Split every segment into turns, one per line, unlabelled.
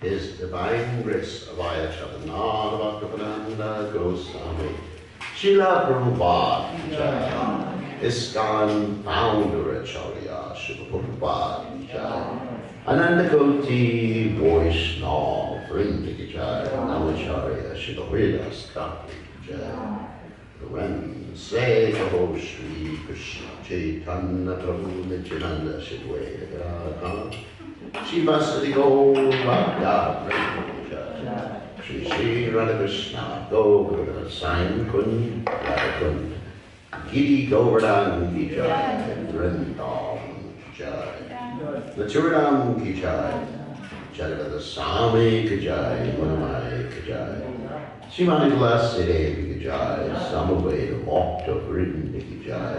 His Divine Grace of Bhagavatam Goswami, Srila Prabhupada Jai, ISKCON founder Acharya, Srila Prabhupada Jai, Ananda Koti Vaishnava Vrinda Ki Jai, Namacharya, Srila Hridas Thakur Jai, Ren Say Kaho Shri Krishna Chaitanya Prabhu Nityananda Shidwe Radha Shivasati Govardhana Shri Shri Radha Krishna Govardhana Sain Kun Radha Kun Giri Govardhana Ki Jai Vrindavan Jai Maturidam Ki Jai Jadavada Sami Ki Jai Manamai Ki Jai Shimani Blessed Ki Jai Samaveda Bhakta Vrinda Ki Jai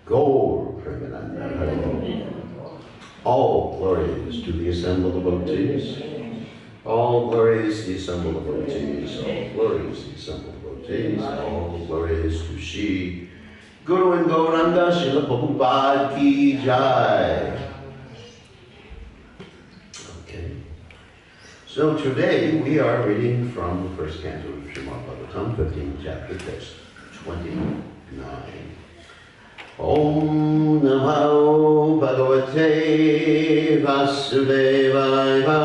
Gaur Premananda Hare. All glories to the assembled devotees. All glories to the assembled devotees. All glories to the assembled devotees. All glories to Shri Guru and Gauranga Srila Prabhupada Ki Jai. Okay. So today we are reading from the first canto of Srimad Bhagavatam, 15th chapter, text 29. Om Namo Bhagavate Vasudevaya.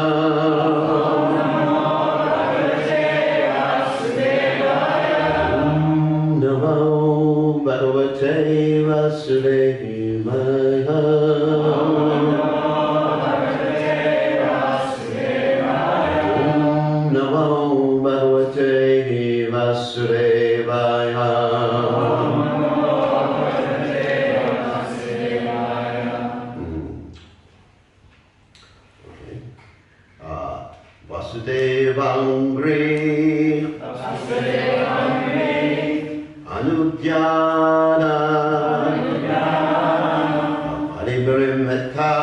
Om Namo Bhagavate Vasudevaya. Om Namo Bhagavate Vasudevaya. Vasudevangri Anudhyana Paribrimetta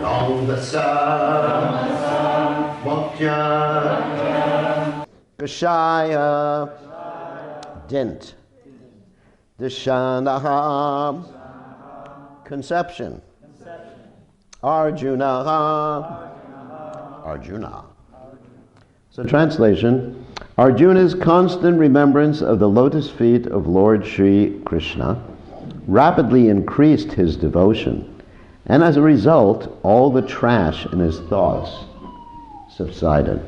Yongdasa Mokhya Kashaya Dint Dishanaha Conception Arjuna. So translation, Arjuna's constant remembrance of the lotus feet of Lord Sri Krishna rapidly increased his devotion, and as a result, all the trash in his thoughts subsided.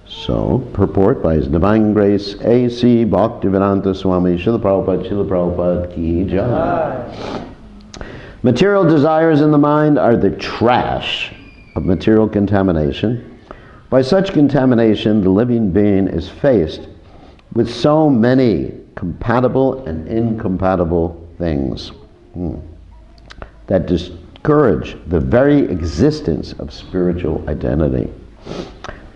So, purport by His Divine Grace A.C. Bhaktivedanta Swami Srila Prabhupada Ki Jai. Material desires in the mind are the trash of material contamination. By such contamination, the living being is faced with so many compatible and incompatible things that discourage the very existence of spiritual identity.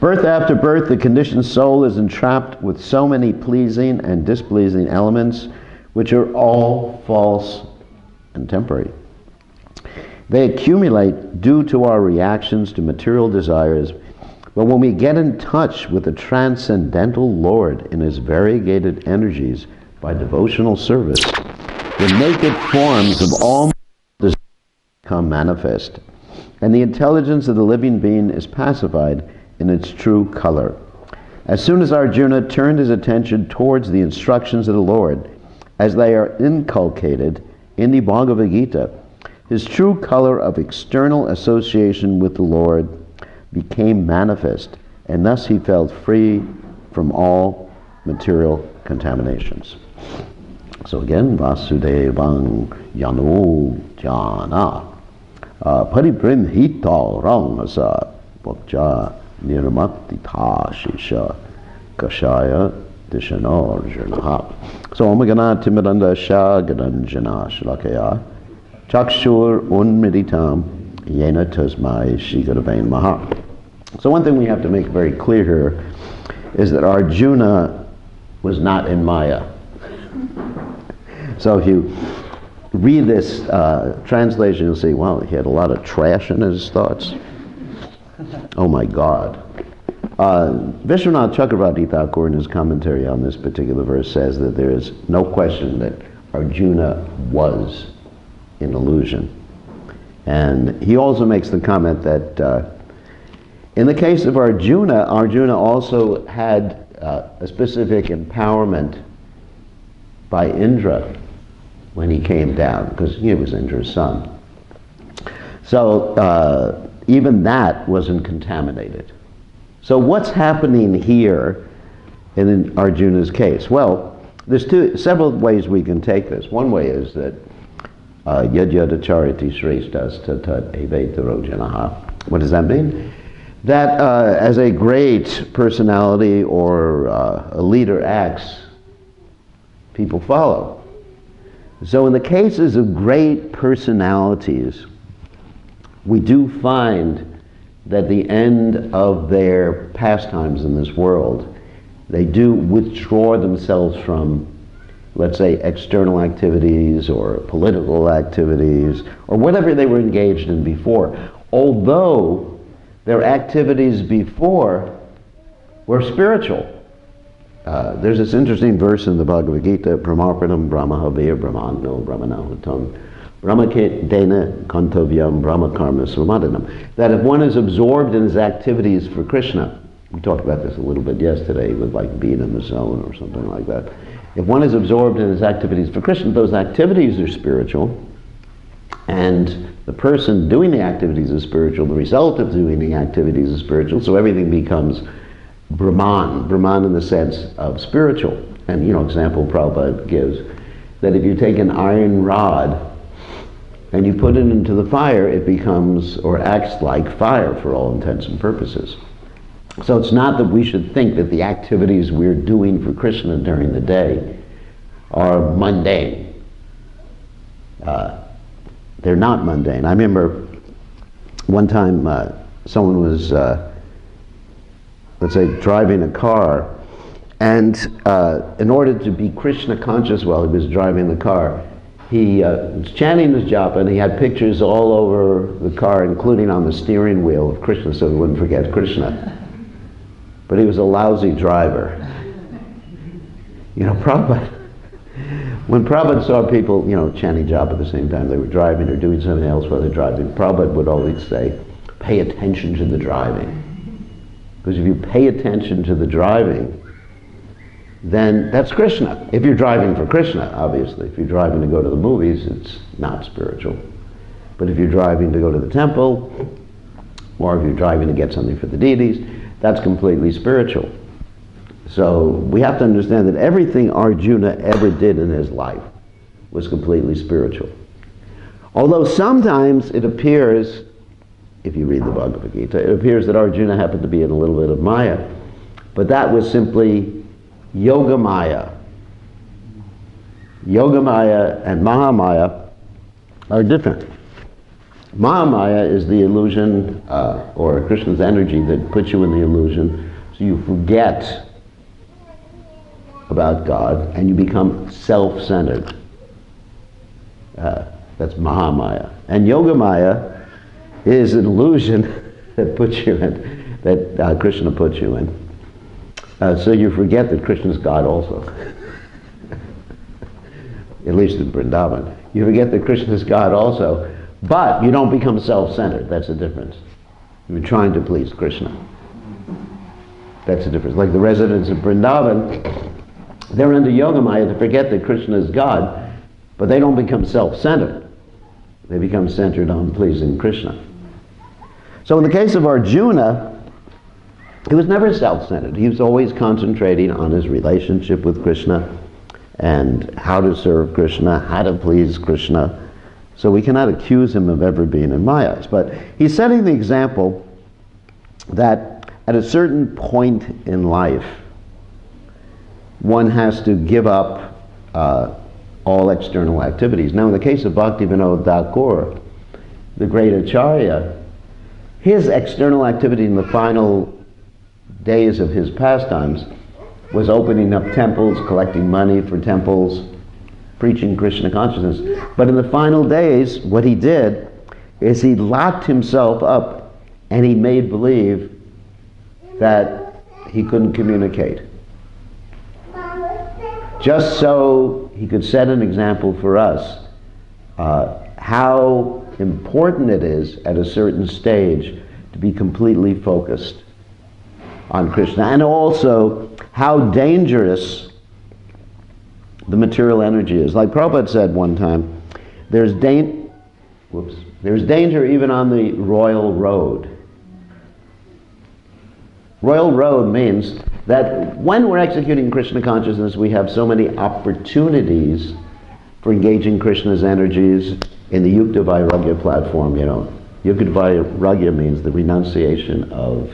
Birth after birth, the conditioned soul is entrapped with so many pleasing and displeasing elements, which are all false and temporary. They accumulate due to our reactions to material desires, but when we get in touch with the transcendental Lord in his variegated energies by devotional service, the naked forms of all desires become manifest, and the intelligence of the living being is pacified in its true color. As soon as Arjuna turned his attention towards the instructions of the Lord, as they are inculcated in the Bhagavad Gita, his true color of external association with the Lord became manifest, and thus he felt free from all material contaminations. So again, Vasudevang Yano Jana Paribrimhita Rangasa Bhakja Nirmatita Shisha Kashaya Dishanarjanaha. So Omagana Timidanda Shagadanjana Shlakaya Chakshur Unmiditam Yena Tasmai Shigaravain Maha. So one thing we have to make very clear here is that Arjuna was not in Maya. So if you read this translation, you'll see, wow, he had a lot of trash in his thoughts. Oh my God. Vishwanath Chakravarti Thakur in his commentary on this particular verse says that there is no question that Arjuna was in illusion. And he also makes the comment that in the case of Arjuna, Arjuna also had a specific empowerment by Indra when he came down, because he was Indra's son. So even that wasn't contaminated. So what's happening here in Arjuna's case? Well, there's several ways we can take this. One way is that yad yada chariti shreshtas tatat evetaro janaha. What does that mean? That as a great personality or a leader acts, people follow. So in the cases of great personalities, we do find that the end of their pastimes in this world, they do withdraw themselves from, let's say, external activities or political activities or whatever they were engaged in before. Although their activities before were spiritual. There's this interesting verse in the Bhagavad Gita, Brahmarpanam Brahmahavir Brahmano Brahmanahutam Brahmakena Kantavyam Brahmakarma Samadanam, that if one is absorbed in his activities for Krishna, we talked about this a little bit yesterday with like being in the zone or something like that. If one is absorbed in his activities for Krishna, those activities are spiritual, and the person doing the activities is spiritual, the result of doing the activities is spiritual, so everything becomes Brahman in the sense of spiritual. And example Prabhupada gives, that if you take an iron rod and you put it into the fire, it becomes or acts like fire for all intents and purposes. So it's not that we should think that the activities we're doing for Krishna during the day are mundane. They're not mundane. I remember one time someone was, let's say, driving a car, and in order to be Krishna conscious while he was driving the car, he was chanting his japa, and he had pictures all over the car, including on the steering wheel of Krishna, so he wouldn't forget Krishna. But he was a lousy driver. Prabhupada, when Prabhupada saw people, chanting japa at the same time they were driving or doing something else while they're driving, Prabhupada would always say, pay attention to the driving. Because if you pay attention to the driving, then that's Krishna. If you're driving for Krishna, obviously. If you're driving to go to the movies, it's not spiritual. But if you're driving to go to the temple, or if you're driving to get something for the deities, that's completely spiritual. So we have to understand that everything Arjuna ever did in his life was completely spiritual. Although sometimes it appears, if you read the Bhagavad Gita, it appears that Arjuna happened to be in a little bit of Maya. But that was simply Yoga Maya. Yoga Maya and Mahamaya are different. Mahamaya is the illusion, or Krishna's energy that puts you in the illusion, so you forget about God and you become self-centered. That's Mahamaya. And Yogamaya is an illusion that puts you in, that Krishna puts you in. So you forget that Krishna's God also. At least in Vrindavan. You forget that Krishna's God also, but you don't become self-centered. That's the difference. You're trying to please Krishna. That's the difference. Like the residents of Vrindavan, they're under Yogamaya to forget that Krishna is God, but they don't become self-centered. They become centered on pleasing Krishna. So in the case of Arjuna, he was never self-centered. He was always concentrating on his relationship with Krishna and how to serve Krishna, how to please Krishna. So we cannot accuse him of ever being in Mayas. But he's setting the example that at a certain point in life, one has to give up all external activities. Now in the case of Bhaktivinoda Thakur, the great Acharya, his external activity in the final days of his pastimes was opening up temples, collecting money for temples, preaching Krishna consciousness. But in the final days, what he did is he locked himself up and he made believe that he couldn't communicate. Just so he could set an example for us how important it is at a certain stage to be completely focused on Krishna, and also how dangerous the material energy is. Like Prabhupada said one time, there's danger even on the royal road. Royal road means that when we're executing Krishna consciousness, we have so many opportunities for engaging Krishna's energies in the Yukta Vairagya platform. You know, Yukta Vairagya means the renunciation of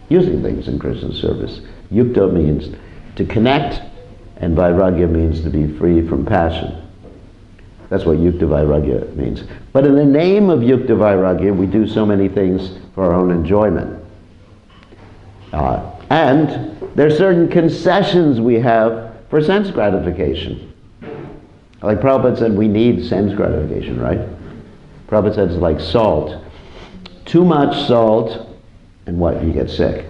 using things in Krishna's service. Yukta means to connect, and Vairagya means to be free from passion. That's what Yukta Vairagya means. But in the name of Yukta Vairagya, we do so many things for our own enjoyment. And there are certain concessions we have for sense gratification. Like Prabhupada said, we need sense gratification, right? Prabhupada said it's like salt. Too much salt, and what? You get sick.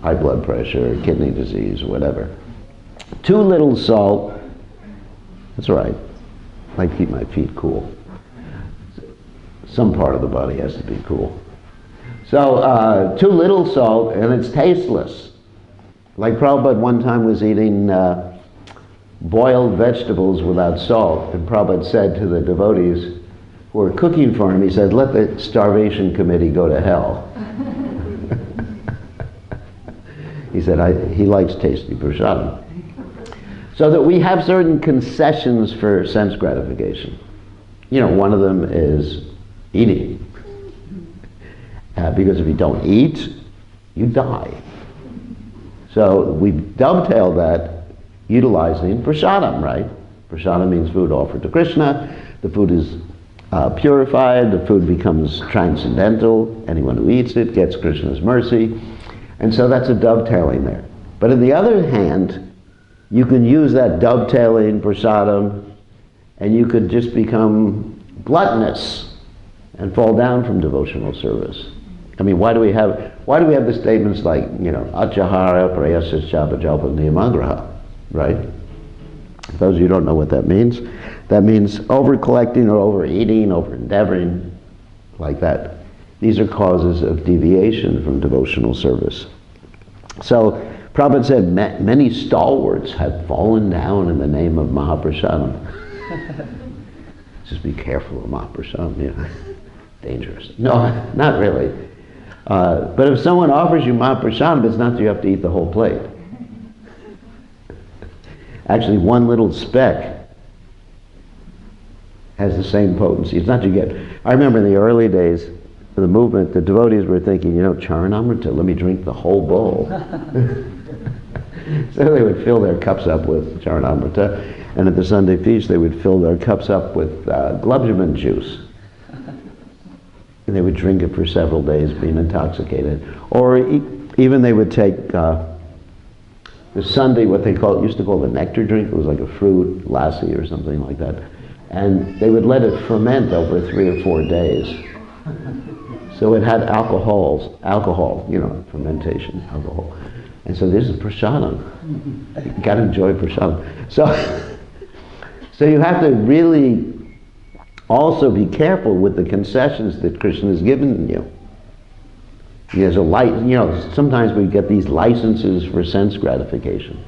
High blood pressure, kidney disease, or whatever. Too little salt, that's right. I keep my feet cool. Some part of the body has to be cool. So, too little salt, and it's tasteless. Like Prabhupada one time was eating boiled vegetables without salt, and Prabhupada said to the devotees who were cooking for him, he said, let the starvation committee go to hell. He said, he likes tasty prasadam. So that we have certain concessions for sense gratification. You know, one of them is eating. Because if you don't eat, you die. So we dovetail that utilizing prasadam, right? Prasadam means food offered to Krishna. The food is purified, the food becomes transcendental. Anyone who eats it gets Krishna's mercy. And so that's a dovetailing there. But on the other hand, you can use that dovetailing prasadam and you could just become gluttonous and fall down from devotional service. I mean, why do we have the statements like, you know, achahara prayasa chapa jalpa niyamagraha, right? For those of you who don't know what that means over-collecting or overeating, over-endeavoring, like that. These are causes of deviation from devotional service. So, Prabhupada said, many stalwarts have fallen down in the name of Mahaprasadam. Just be careful of Mahaprasadam, you know. Dangerous. No, not really. But if someone offers you Mahaprasadam, it's not that you have to eat the whole plate. Actually, one little speck has the same potency. It's not you get. I remember in the early days of the movement, the devotees were thinking, you know, Charanamrita, let me drink the whole bowl. So they would fill their cups up with Charanamrita, and at the Sunday feast they would fill their cups up with gulab jamun juice. and they would drink it for several days, being intoxicated. Or even they would take the Sunday, what they used to call the nectar drink. It was like a fruit lassi or something like that. And they would let it ferment over 3 or 4 days. So it had alcohol, fermentation, alcohol. And so this is prasadam. You got to enjoy prasadam. So you have to really also be careful with the concessions that Krishna has given you. There's sometimes we get these licenses for sense gratification.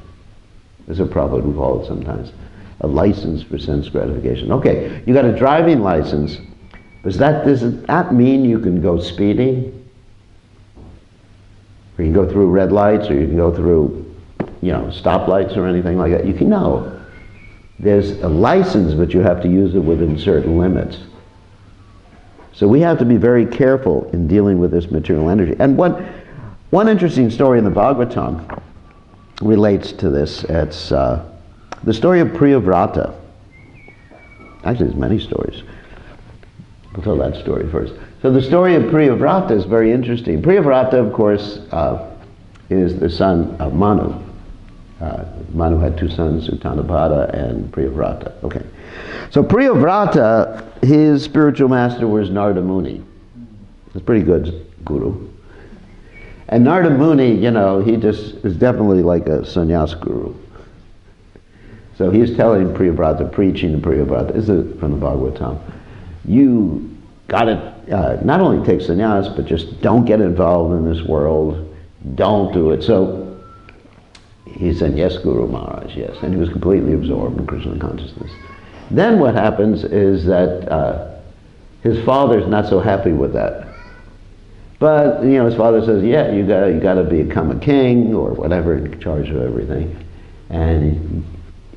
There's a problem we call it sometimes. A license for sense gratification. Okay, you got a driving license. Does that mean you can go speeding? Or you can go through red lights, or you can go through, stoplights or anything like that? No. There's a license, but you have to use it within certain limits. So we have to be very careful in dealing with this material energy. And one interesting story in the Bhagavatam relates to this. It's the story of Priyavrata. Actually, there's many stories. I'll tell that story first. So the story of Priyavrata is very interesting. Priyavrata, of course, is the son of Manu. Manu had 2 sons, Uttanabhadra and Priyavrata. Okay. So Priyavrata, his spiritual master was Narada Muni. He's a pretty good guru. And Narada Muni, he just is definitely like a sannyas guru. So he's telling Priyavrata, preaching to Priyavrata, this is from the Bhagavatam, you got to not only take sannyas, but just don't get involved in this world. Don't do it. So he said, yes, Guru Maharaj, yes. And he was completely absorbed in Krishna consciousness. Then what happens is that his father's not so happy with that. But, his father says, yeah, you got to become a king or whatever, in charge of everything. And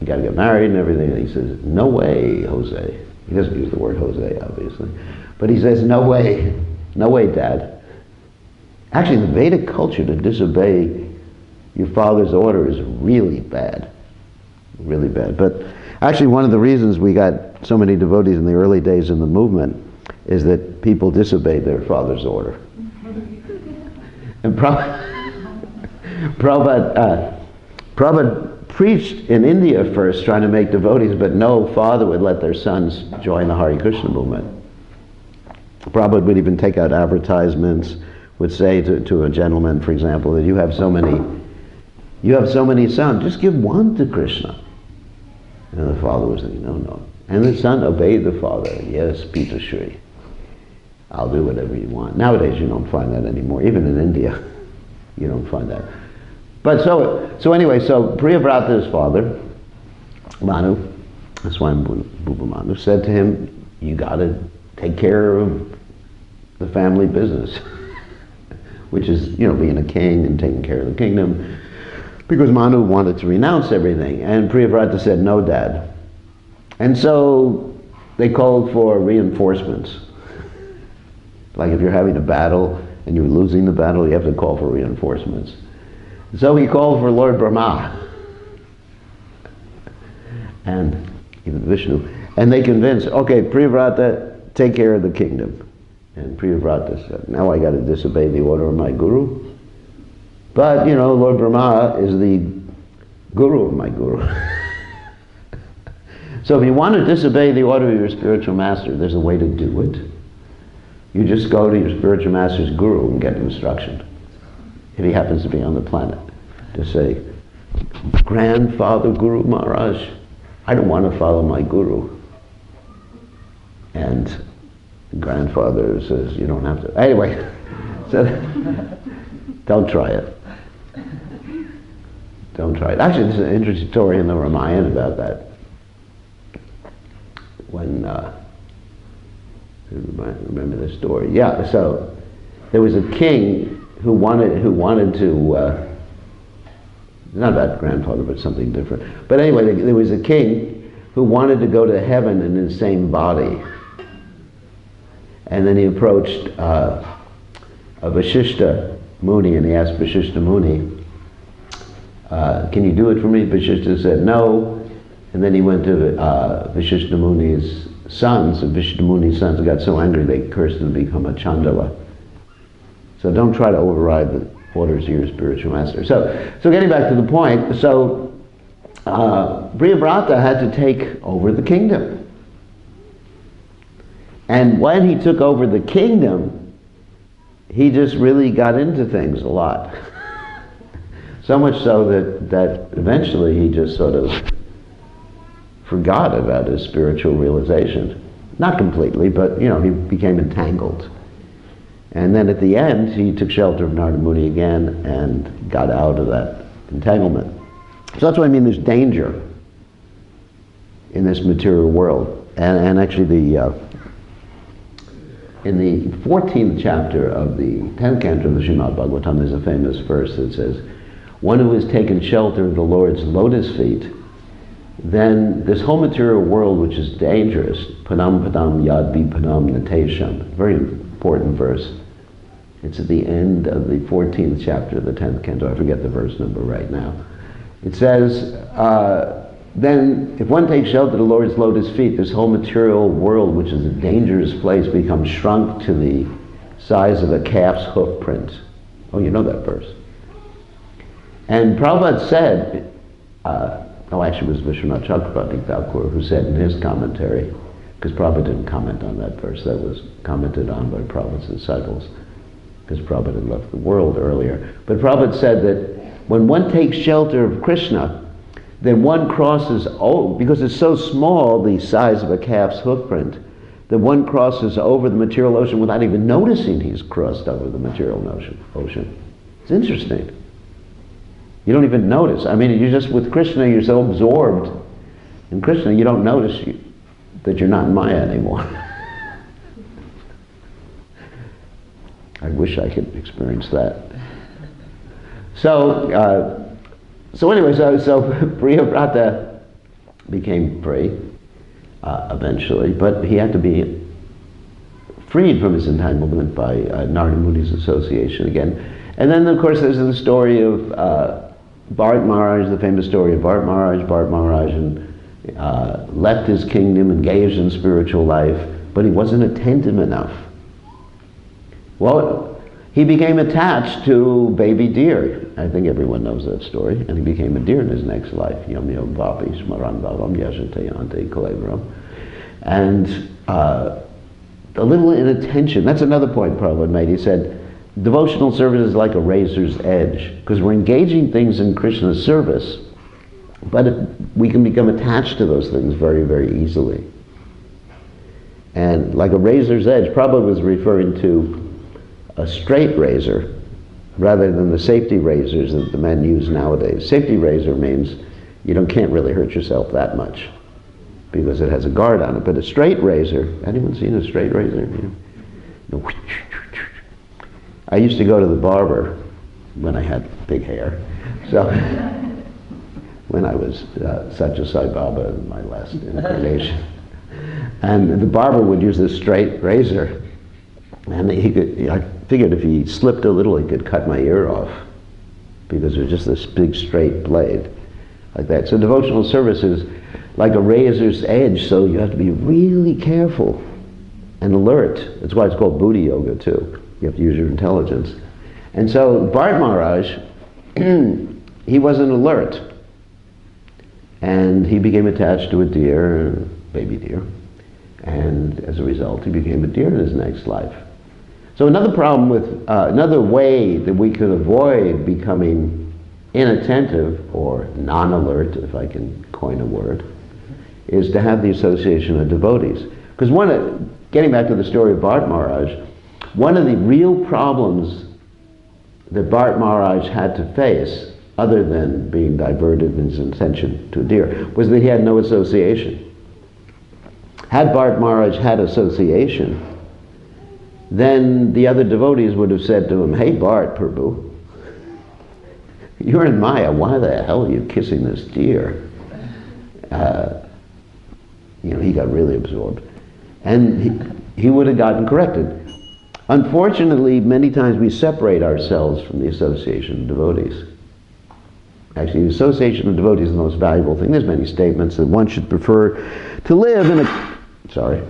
you got to get married and everything. And he says, no way, Jose. He doesn't use the word Jose, obviously. But he says, no way, Dad. Actually, in the Vedic culture, to disobey your father's order is really bad. Really bad. But actually, one of the reasons we got so many devotees in the early days in the movement is that people disobeyed their father's order. And Prabhupada preached in India first, trying to make devotees, but no father would let their sons join the Hare Krishna movement. Prabhupada would even take out advertisements, would say to a gentleman, for example, that you have so many sons, just give one to Krishna. And the father was saying, no. And the son obeyed the father. Yes, Pita Shri. I'll do whatever you want. Nowadays you don't find that anymore. Even in India, you don't find that. But so anyway, so Priyavrata's father, Manu, that's why Bhuba Manu, said to him, you got to take care of the family business, which is, being a king and taking care of the kingdom, because Manu wanted to renounce everything. And Priyavrata said, no, Dad. And so they called for reinforcements. Like if you're having a battle and you're losing the battle, you have to call for reinforcements. So he called for Lord Brahma and even Vishnu. And they convinced, okay, Priyavrata, take care of the kingdom. And Priyavrata said, now I got to disobey the order of my guru. But, Lord Brahma is the guru of my guru. So if you want to disobey the order of your spiritual master, there's a way to do it. You just go to your spiritual master's guru and get instruction. If he happens to be on the planet, to say, Grandfather Guru Maharaj, I don't want to follow my guru. And the grandfather says, you don't have to. Anyway, so don't try it. Don't try it. Actually, there's an interesting story in the Ramayana about that. When, remember this story? Yeah, so there was a king who wanted to, not about grandfather, but something different. But anyway, there was a king who wanted to go to heaven in his same body. And then he approached a Vashishta Muni, and he asked Vashishta Muni, can you do it for me? Vashishta said no. And then he went to Vashishta Muni's sons, of Vishnu Muni's sons, got so angry they cursed him to become a Chandala. So don't try to override the orders of your spiritual master. So getting back to the point, so Priyavrata had to take over the kingdom. And when he took over the kingdom, he just really got into things a lot. So much so that eventually he just sort of forgot about his spiritual realization. Not completely, but he became entangled. And then at the end, he took shelter of Narada Muni again and got out of that entanglement. So that's what I mean, there's danger in this material world. And actually in the 14th chapter of the 10th canto of the Srimad Bhagavatam, there's a famous verse that says, one who has taken shelter of the Lord's lotus feet, then this whole material world, which is dangerous, padam padam yad vipanam natesham, very important verse. It's at the end of the 14th chapter of the 10th canto. I forget the verse number right now. It says, then if one takes shelter of the Lord's lotus feet, this whole material world, which is a dangerous place, becomes shrunk to the size of a calf's hoof print. Oh, you know that verse. And Prabhupada said, actually it was Vishwanath Chakravarti Thakur who said in his commentary, because Prabhupada didn't comment on that verse, that was commented on by Prabhupada's disciples, because Prabhupada had left the world earlier. But Prabhupada said that when one takes shelter of Krishna, then one crosses, because it's so small, the size of a calf's hoof print, that one crosses over the material ocean without even noticing he's crossed over the material ocean. It's interesting. You don't even notice. I mean, you're just with Krishna, you're so absorbed in Krishna, you don't notice that you're not in Maya anymore. I wish I could experience that. So anyway, Priyavrata became free eventually, but he had to be freed from his entanglement by Narada Muni's association again. And then, of course, there's the story of Bharat Maharaj, the famous story of Bharat Maharaj left his kingdom, engaged in spiritual life, but he wasn't attentive enough. Well, he became attached to baby deer. I think everyone knows that story. And he became a deer in his next life. Yam yam vapi smaran bhavam yashate ante kalevram. And a little inattention. That's another point Prabhupada made. He said, devotional service is like a razor's edge, because we're engaging things in Krishna's service, but we can become attached to those things very, very easily. And like a razor's edge, Prabhupada was referring to a straight razor rather than the safety razors that the men use nowadays. Safety razor means you can't really hurt yourself that much because it has a guard on it. But a straight razor, anyone seen a straight razor? I used to go to the barber when I had big hair. So when I was Satya Sai Baba in my last incarnation. And the barber would use this straight razor. And I figured if he slipped a little, he could cut my ear off, because it was just this big straight blade like that. So devotional service is like a razor's edge, so you have to be really careful and alert. That's why it's called Buddha Yoga too. You have to use your intelligence. And so Bharat Maharaj, he wasn't alert. And he became attached to a deer, baby deer. And as a result, he became a deer in his next life. So another problem with, another way that we could avoid becoming inattentive or non-alert, if I can coin a word, is to have the association of devotees. Because getting back to the story of Bharat Maharaj, one of the real problems that Bharat Maharaj had to face, other than being diverted in his attention to a deer, was that he had no association. Had Bharat Maharaj had association, then the other devotees would have said to him, "Hey Bharat Prabhu, you're in Maya, why the hell are you kissing this deer?" He got really absorbed. And he would have gotten corrected. Unfortunately, many times we separate ourselves from the association of devotees. Actually, the association of devotees is the most valuable thing. There's many statements that one should prefer to live in a sorry,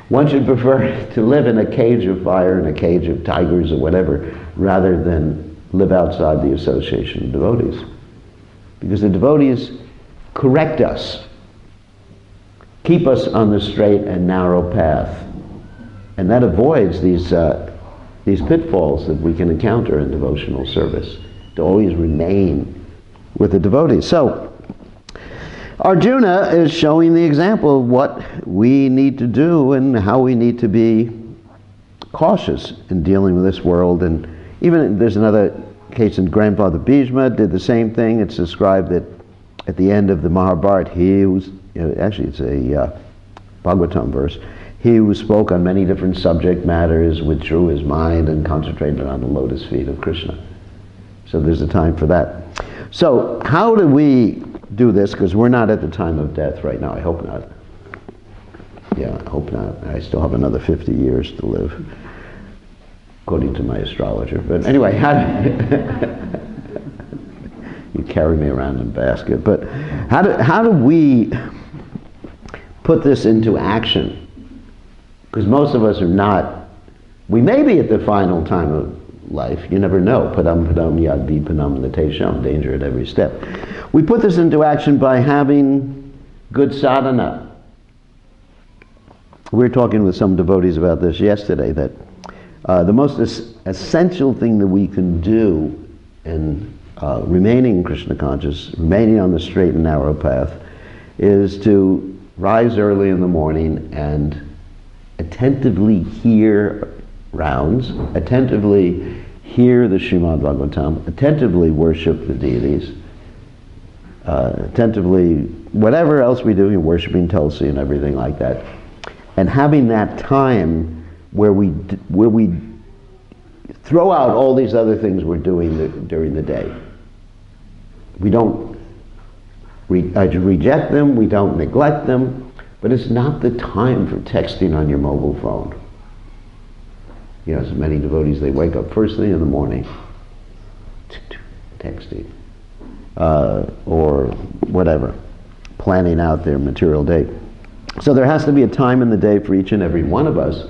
one should prefer to live in a cage of fire, in a cage of tigers or whatever, rather than live outside the association of devotees. Because the devotees correct us, keep us on the straight and narrow path. And that avoids these pitfalls that we can encounter in devotional service, to always remain with the devotees. So, Arjuna is showing the example of what we need to do and how we need to be cautious in dealing with this world. And even there's another case in grandfather Bhishma did the same thing. It's described that at the end of the Mahabharata, he who's, actually it's a Bhagavatam verse, he who spoke on many different subject matters withdrew his mind and concentrated on the lotus feet of Krishna. So there's a time for that. So how do we do this? Because we're not at the time of death right now. I hope not. Yeah, I hope not. I still have another 50 years to live, according to my astrologer. But anyway, you carry me around in a basket. But how do we put this into action? Because most of us are not. We may be at the final time of life. You never know. Padam padam yad vipanam natesham. Danger at every step. We put this into action by having good sadhana. We were talking with some devotees about this yesterday, that the most essential thing that we can do in remaining Krishna conscious, remaining on the straight and narrow path, is to rise early in the morning and attentively hear rounds, attentively hear the Srimad Bhagavatam, attentively worship the deities, attentively, whatever else we do, you're worshiping Tulsi and everything like that, and having that time where we throw out all these other things we're doing during the day. We don't reject them, we don't neglect them, but it's not the time for texting on your mobile phone. You know, so many devotees, they wake up first thing in the morning, texting, or whatever, planning out their material day. So there has to be a time in the day for each and every one of us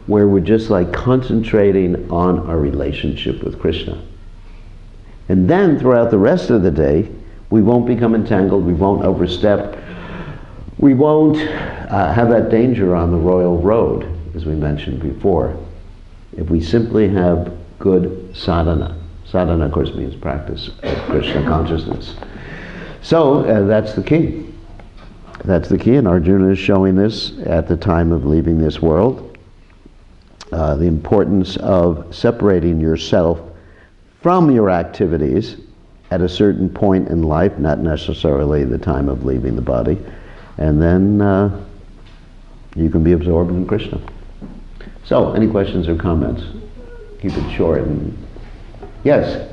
where we're just like concentrating on our relationship with Krishna. And then throughout the rest of the day, we won't become entangled, we won't overstep, we won't have that danger on the royal road, as we mentioned before, if we simply have good sadhana. Sadhana, of course, means practice of Krishna consciousness. So that's the key. That's the key, and Arjuna is showing this at the time of leaving this world. The importance of separating yourself from your activities at a certain point in life, not necessarily the time of leaving the body, and then you can be absorbed in Krishna. So, any questions or comments? Keep it short. Yes?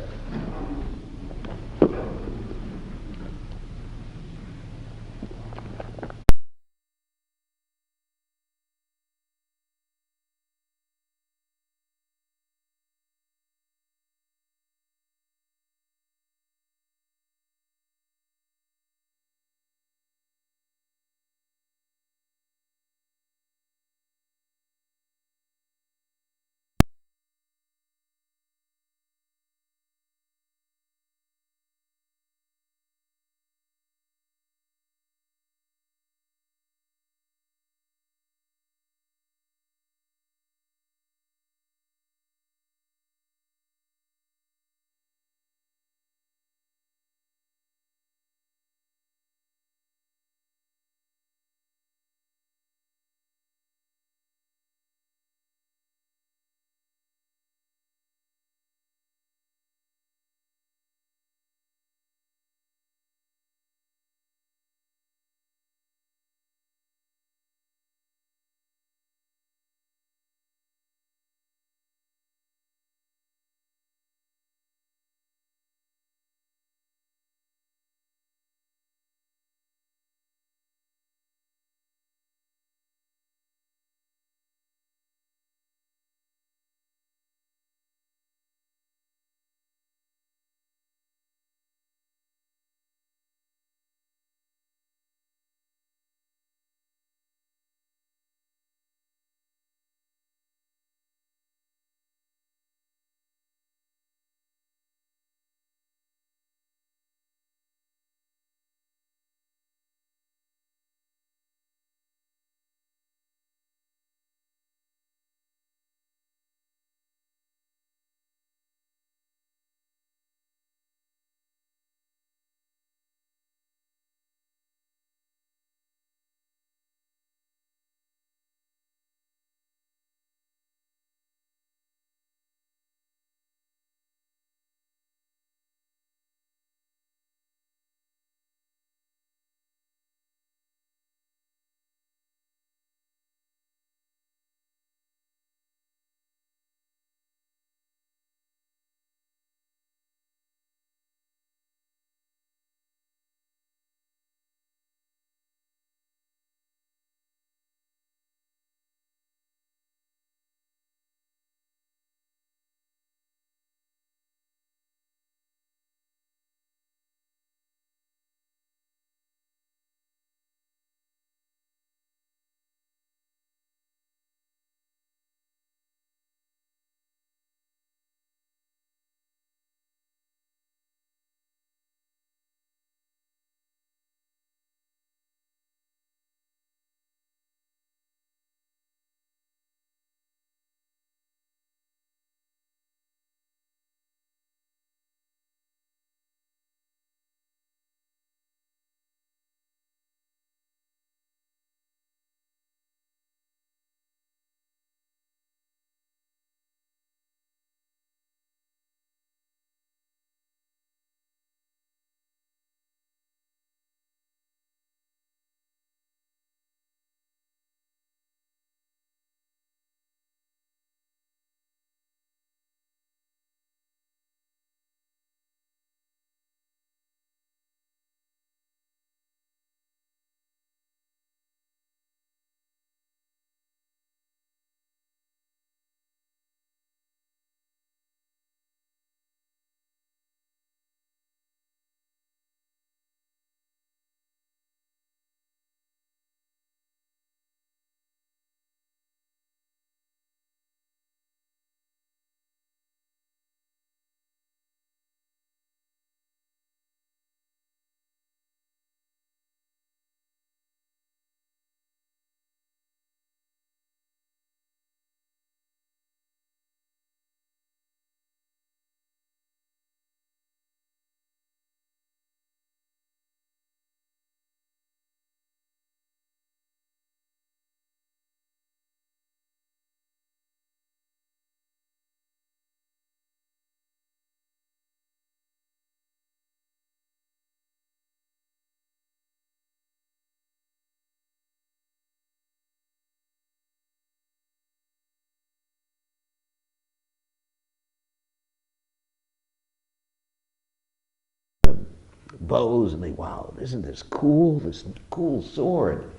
bows, and wow, isn't this cool sword,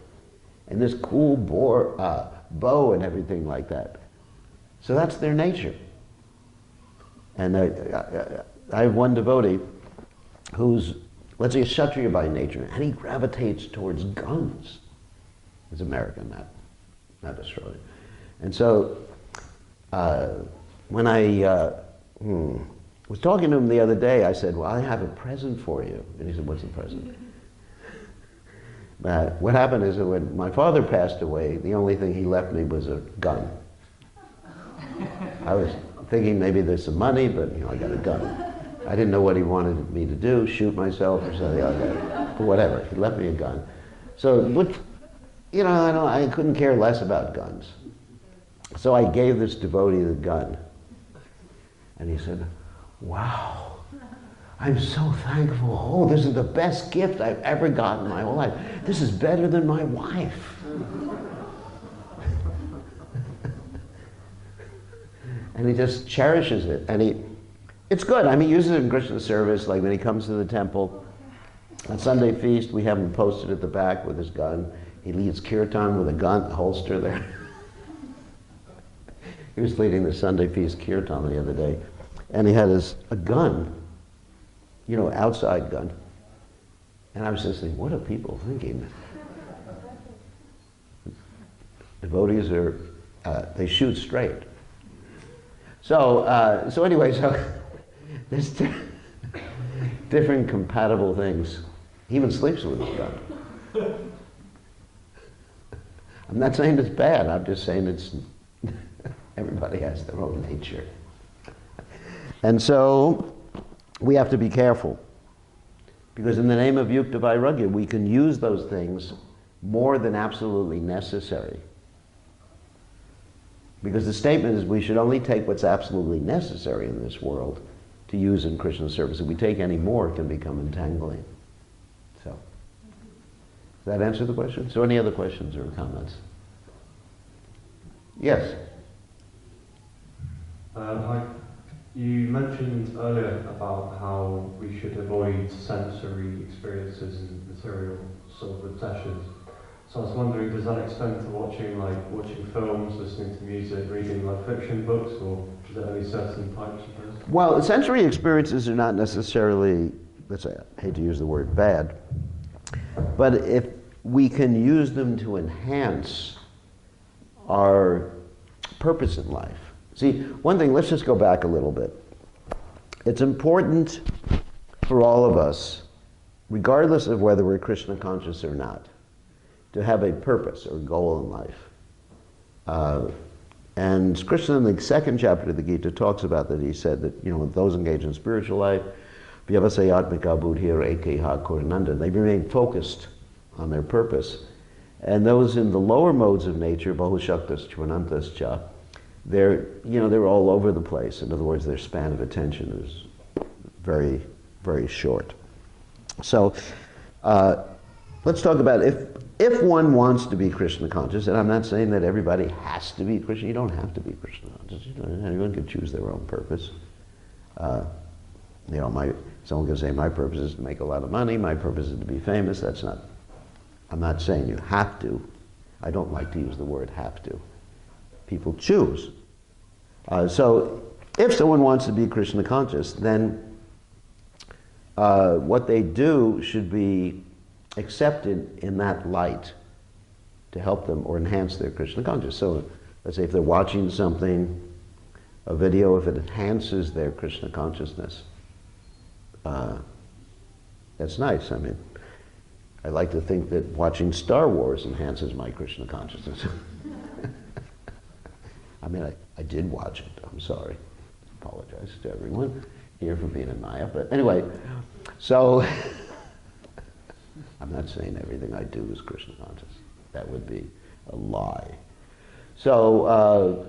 and this cool bow and everything like that. So that's their nature. And I have one devotee who's, let's say, a Kshatriya by nature, and he gravitates towards guns. He's American, not Australian. And so when I was talking to him the other day, I said, well, I have a present for you. And he said, what's the present? What happened is that when my father passed away, the only thing he left me was a gun. I was thinking maybe there's some money, but I got a gun. I didn't know what he wanted me to do, shoot myself or something like that. But whatever, he left me a gun. So, I couldn't care less about guns. So I gave this devotee the gun. And he said, wow, I'm so thankful. Oh, this is the best gift I've ever gotten in my whole life. This is better than my wife. And he just cherishes it. And it's good. He uses it in Krishna service, like when he comes to the temple. On Sunday feast, we have him posted at the back with his gun. He leads kirtan with a gun, a holster there. He was leading the Sunday feast kirtan the other day. And he had a gun, outside gun. And I was just thinking, what are people thinking? Devotees they shoot straight. So anyway, there's different compatible things. He even sleeps with his gun. I'm not saying it's bad, I'm just saying everybody has their own nature. And so we have to be careful, because in the name of Yukta Vairagya, we can use those things more than absolutely necessary. Because the statement is we should only take what's absolutely necessary in this world to use in Krishna service. If we take any more, it can become entangling. So, does that answer the question? So any other questions or comments? Yes?
Hi. You mentioned earlier about how we should avoid sensory experiences and material sort of obsessions. So I was wondering, does that extend to watching films, listening to music, reading fiction books, or is there any certain types of those?
Well, sensory experiences are not necessarily, let's say, I hate to use the word bad, but if we can use them to enhance our purpose in life. See, one thing, let's just go back a little bit. It's important for all of us, regardless of whether we're Krishna conscious or not, to have a purpose or goal in life. And Krishna in the second chapter of the Gita talks about that. He said that, those engaged in spiritual life, vyavasayatmika buddhir ekeha korananda, they remain focused on their purpose. And those in the lower modes of nature, bahushaktas chvanantascha, they're all over the place. In other words, their span of attention is very, very short. So let's talk about if one wants to be Krishna conscious, and I'm not saying that everybody has to be Krishna. You don't have to be Krishna conscious. Everyone can choose their own purpose. Someone can say, my purpose is to make a lot of money. My purpose is to be famous. I'm not saying you have to. I don't like to use the word have to. People choose. So if someone wants to be Krishna conscious, then what they do should be accepted in that light to help them or enhance their Krishna consciousness. So let's say if they're watching something, a video, if it enhances their Krishna consciousness, that's nice. I like to think that watching Star Wars enhances my Krishna consciousness. I did watch it. I'm sorry. Apologize to everyone here for being in Maya. But anyway, so I'm not saying everything I do is Krishna conscious. That would be a lie. So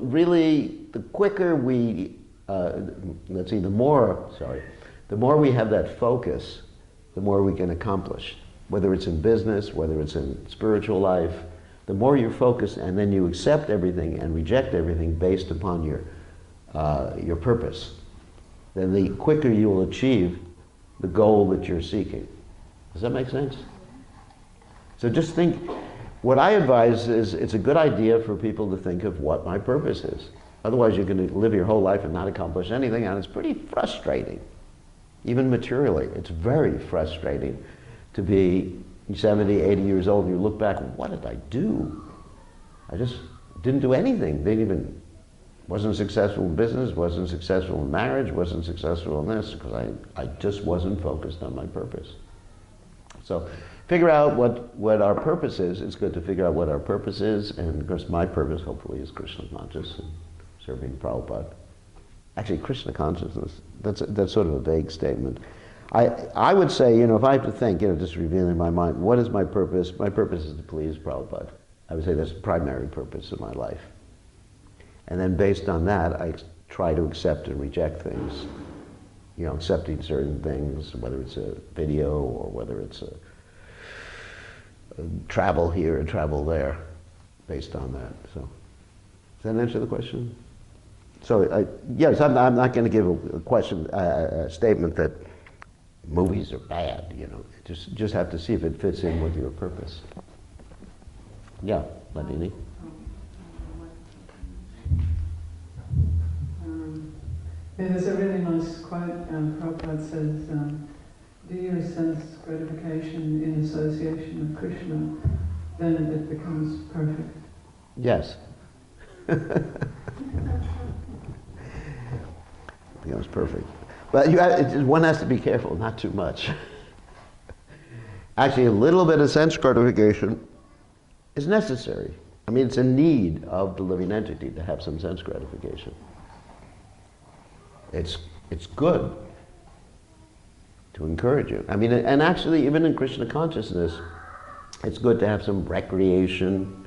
really, the quicker we, the more we have that focus, the more we can accomplish. Whether it's in business, whether it's in spiritual life, the more you're focused, and then you accept everything and reject everything based upon your purpose. then the quicker you will achieve the goal that you're seeking. Does that make sense? So just think, what I advise is it's a good idea for people to think of what my purpose is. Otherwise you're going to live your whole life and not accomplish anything, and it's pretty frustrating. Even materially, it's very frustrating to be 70, 80 years old and you look back, what did I do? I just didn't do anything. Wasn't successful in business, wasn't successful in marriage, wasn't successful in this, because I just wasn't focused on my purpose. So figure out what our purpose is. It's good to figure out what our purpose is, and of course my purpose hopefully is Krishna conscious and serving Prabhupada. Actually, Krishna consciousness, that's sort of a vague statement. I would say, if I have to think, just revealing in my mind, what is my purpose? My purpose is to please Prabhupada. I would say that's the primary purpose of my life. And then based on that, I try to accept and reject things. Accepting certain things, whether it's a video or whether it's a travel here and travel there, based on that. So, does that answer the question? So, yes, I'm not going to give a statement that movies are bad. Just have to see if it fits in with your purpose. Yeah, Ladini.
There's a really nice quote. Prabhupada says, "Do you sense gratification in association with Krishna? Then it becomes perfect."
Yes. Becomes perfect. But one has to be careful, not too much. Actually, a little bit of sense gratification is necessary. I mean, it's a need of the living entity to have some sense gratification. It's good to encourage you. I mean, and actually, even in Krishna consciousness, it's good to have some recreation.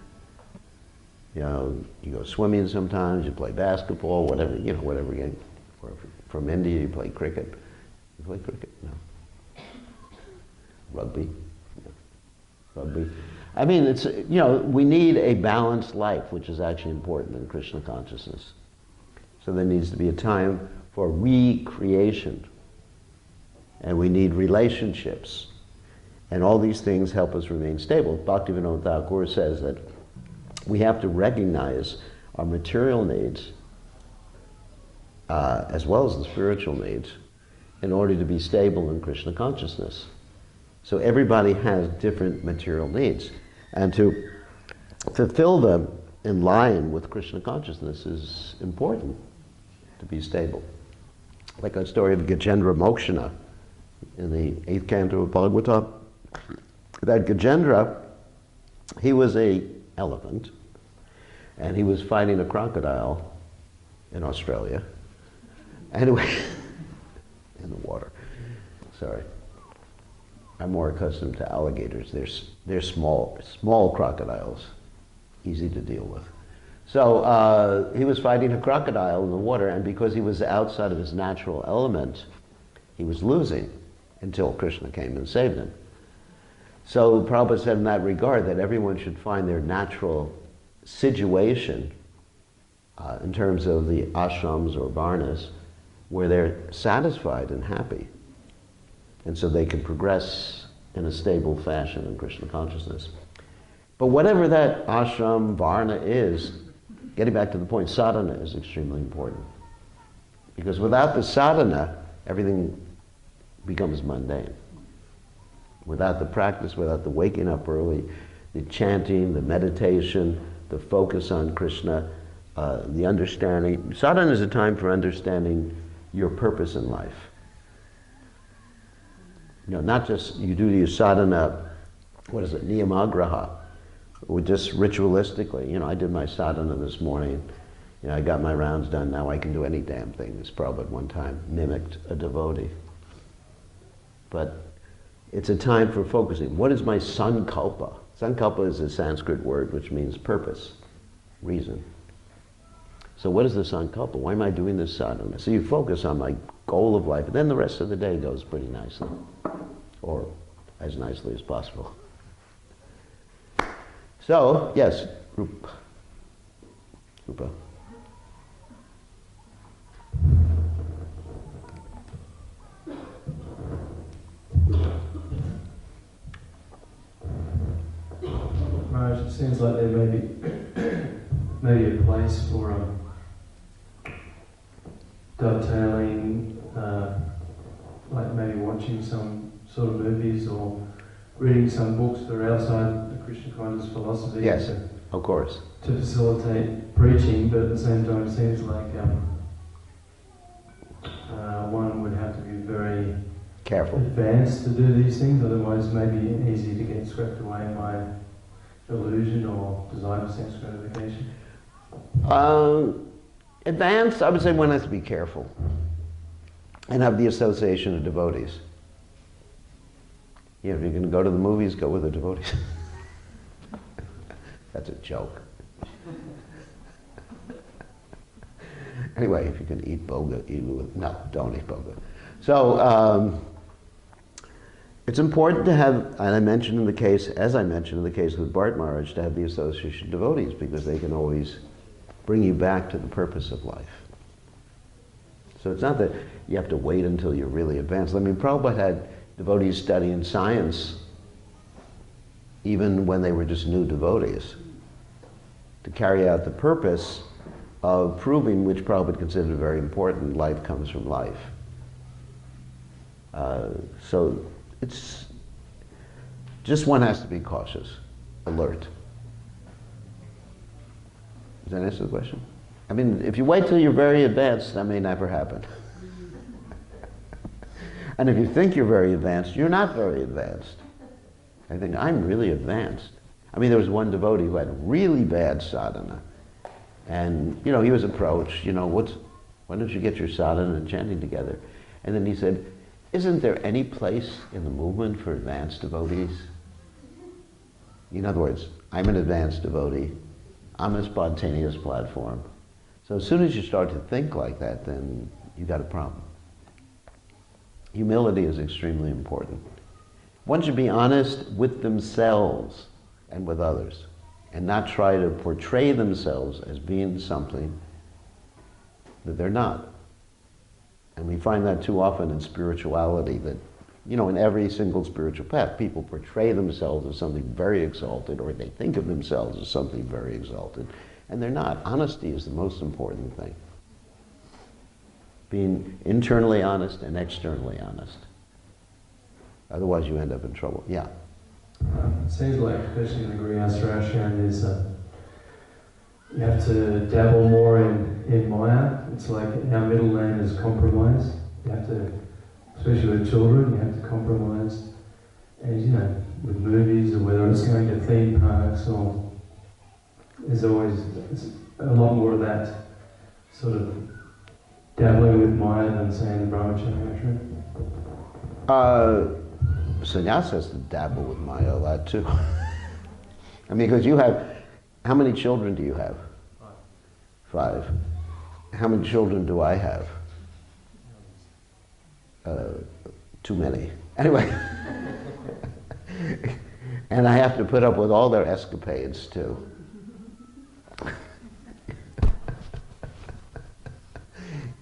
You go swimming sometimes, you play basketball, whatever, whatever game. Or from India, you play cricket. You play cricket? No. Rugby? No. Rugby. I mean, it's, we need a balanced life, which is actually important in Krishna consciousness. So there needs to be a time for recreation. And we need relationships. And all these things help us remain stable. Bhaktivinoda Thakur says that we have to recognize our material needs as well as the spiritual needs in order to be stable in Krishna consciousness. So everybody has different material needs. And to fulfill them in line with Krishna consciousness is important to be stable. Like a story of Gajendra Mokshana in the 8th canto of Bhagavatam. That Gajendra, he was an elephant, and he was fighting a crocodile in Australia. Anyway, in the water. Sorry. I'm more accustomed to alligators. They're small crocodiles, easy to deal with. So he was fighting a crocodile in the water, and because he was outside of his natural element, he was losing until Krishna came and saved him. So Prabhupada said in that regard that everyone should find their natural situation in terms of the ashrams or varnas where they're satisfied and happy. And so they can progress in a stable fashion in Krishna consciousness. But whatever that ashram, varna is, getting back to the point, sadhana is extremely important. Because without the sadhana, everything becomes mundane. Without the practice, without the waking up early, the chanting, the meditation, the focus on Krishna, the understanding. Sadhana is a time for understanding your purpose in life. Not just you do your sadhana, niyamagraha, or just ritualistically. I did my sadhana this morning. I got my rounds done, now I can do any damn thing. As Prabhupada one time mimicked a devotee. But it's a time for focusing. What is my sankalpa? Sankalpa is a Sanskrit word which means purpose, reason. So what is the sankalpa? Why am I doing this sadhana? So you focus on my goal of life, and then the rest of the day goes pretty nicely. Or as nicely as possible. So, yes, Rupa.
seems like there may be maybe a place for dovetailing, like maybe watching some sort of movies or reading some books that are outside the Krishna conscious philosophy.
Yes, of course.
To facilitate preaching, but at the same time it seems like one would have to be very
careful,
advanced to do these things, otherwise maybe easy to get swept away by illusion or desire for sense gratification.
Advanced, I would say one has to be careful and have the association of devotees. You know, if you're going to go to the movies, go with the devotees. That's a joke. Anyway, if you can eat boga, eat with... No, don't eat boga. So, it's important to have, and I mentioned in the case, as I mentioned in the case with Bart Maharaj, to have the association of devotees, because they can always bring you back to the purpose of life. So it's not that you have to wait until you're really advanced. I mean, Prabhupada had devotees studying science even when they were just new devotees, to carry out the purpose of proving, which Prabhupada considered very important, life comes from life. So it's just one has to be cautious, alert. Does that answer the question? I mean, if you wait till you're very advanced, that may never happen. And if you think you're very advanced, you're not very advanced. I think, I'm really advanced. I mean, there was one devotee who had really bad sadhana. And, you know, he was approached, you know, why don't you get your sadhana and chanting together? And then he said, isn't there any place in the movement for advanced devotees? In other words, I'm an advanced devotee. I'm a spontaneous platform. So as soon as you start to think like that, then you got a problem. Humility is extremely important. One should be honest with themselves and with others, and not try to portray themselves as being something that they're not. And we find that too often in spirituality, that, you know, in every single spiritual path, people portray themselves as something very exalted, or they think of themselves as something very exalted, and they're not. Honesty is the most important thing. Being internally honest and externally honest. Otherwise you end up in trouble. Yeah?
It seems like, especially in the Grihastha is you have to dabble more in Maya. It's like our middle name is compromise. You have to, especially with children, you have to compromise. And, you know, with movies, or whether it's going to theme parks, or there's always a lot more of that sort of dabbling with Maya than, say, in the Brahmacharya.
Sannyas has to dabble with Maya a lot too. I mean, because you have, how many children do you have? 5. How many children do I have? Too many. Anyway. And I have to put up with all their escapades too.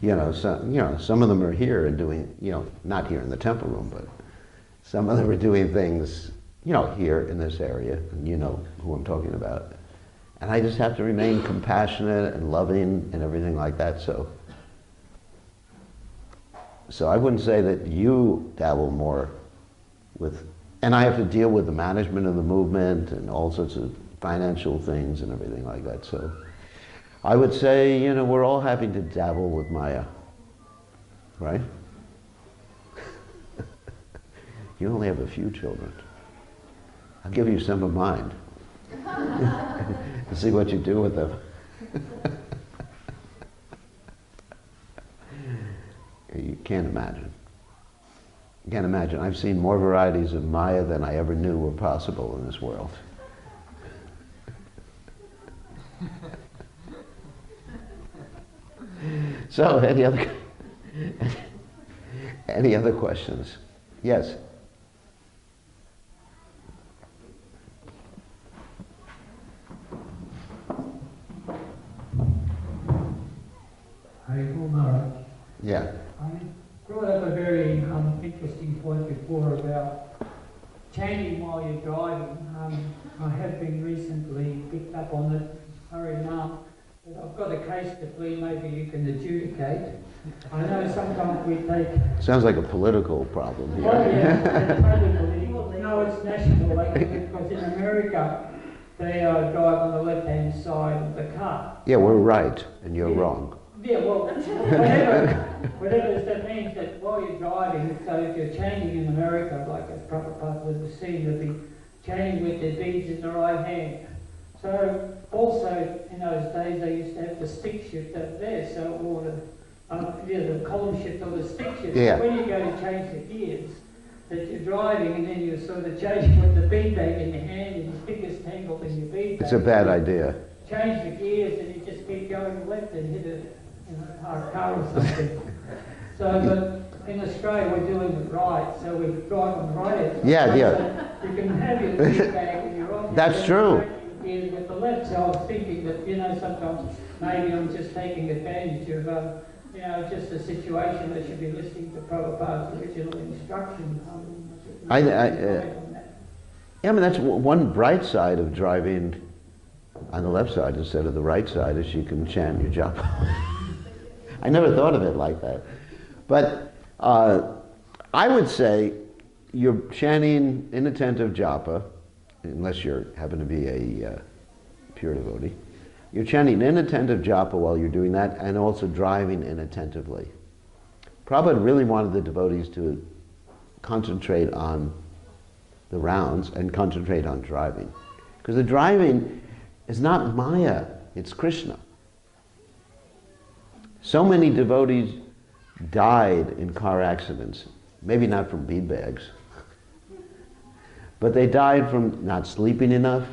Some of them are here and doing, not here in the temple room, but some of them are doing things, here in this area, and you know who I'm talking about. And I just have to remain compassionate and loving and everything like that, so I wouldn't say that you dabble more with, and I have to deal with the management of the movement and all sorts of financial things and everything like that, so I would say, we're all having to dabble with Maya, right? You only have a few children. I'll give you some of mine. And see what you do with them. You can't imagine. You can't imagine. I've seen more varieties of Maya than I ever knew were possible in this world. So, any other questions? Yes.
Hare Maharaj.
Yeah.
I brought up a very interesting point before about chanting while you're driving. I have been recently picked up on it, Hare Nam, but I've got a case to plead, maybe you can adjudicate. I know sometimes we take...
Sounds like a political problem here.
Oh yeah, it's totally political. No, it's national, because in America, they drive on the left-hand side of the car.
Yeah, we're right, and you're wrong.
Yeah, well, whatever that means that while you're driving, so if you're chanting in America, like as Prabhupada was seen to be chanting with their beads in the right hand. So also in those days they used to have the stick shift up there, so or the column shift or the stick shift.
Yeah.
When you go to change the gears, that you're driving and then you're sort of changing with the bead bag in your hand and your fingers tangled in your bead bag.
It's a bad idea.
Change the gears and you just keep going left and hit a car or something. So, but in Australia we're doing it right, so we drive on the right end.
Yeah, yeah.
So you can have your bead bag and you're on.
That's true.
Gears with the left, so I was thinking that, sometimes maybe I'm just taking advantage of, just a situation that should be listening to Prabhupada's original instruction.
Yeah, I mean, that's one bright side of driving on the left side instead of the right side, is you can chant your japa. I never thought of it like that. But I would say you're chanting inattentive japa, unless you happen to be a pure devotee. You're chanting inattentive japa while you're doing that, and also driving inattentively. Prabhupada really wanted the devotees to concentrate on the rounds and concentrate on driving. Because the driving is not Maya, it's Krishna. So many devotees died in car accidents, maybe not from bead bags, but they died from not sleeping enough.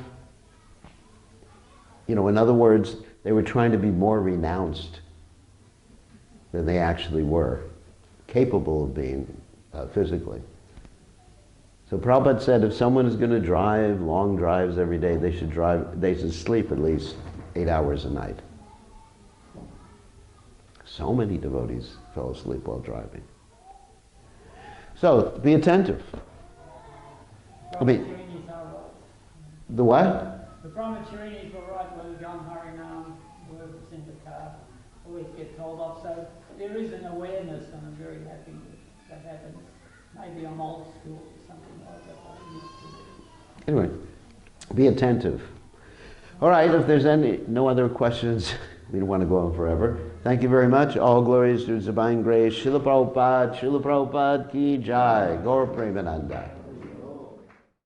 In other words, they were trying to be more renounced than they actually were, capable of being physically. So Prabhupada said if someone is going to drive long drives every day, they should sleep at least 8 hours a night. So many devotees fell asleep while driving. So be attentive. The what?
The brahmacharinis were right when John Harinam was in the car. Always get told off. So there is an awareness, and I'm very happy that happens. Maybe I'm old school or something like that. I used to do.
Anyway, be attentive. All right, if there's no other questions, we don't want to go on forever. Thank you very much. All glories to Divine Grace. Srila Prabhupada ki Jai. Gaur Premananda.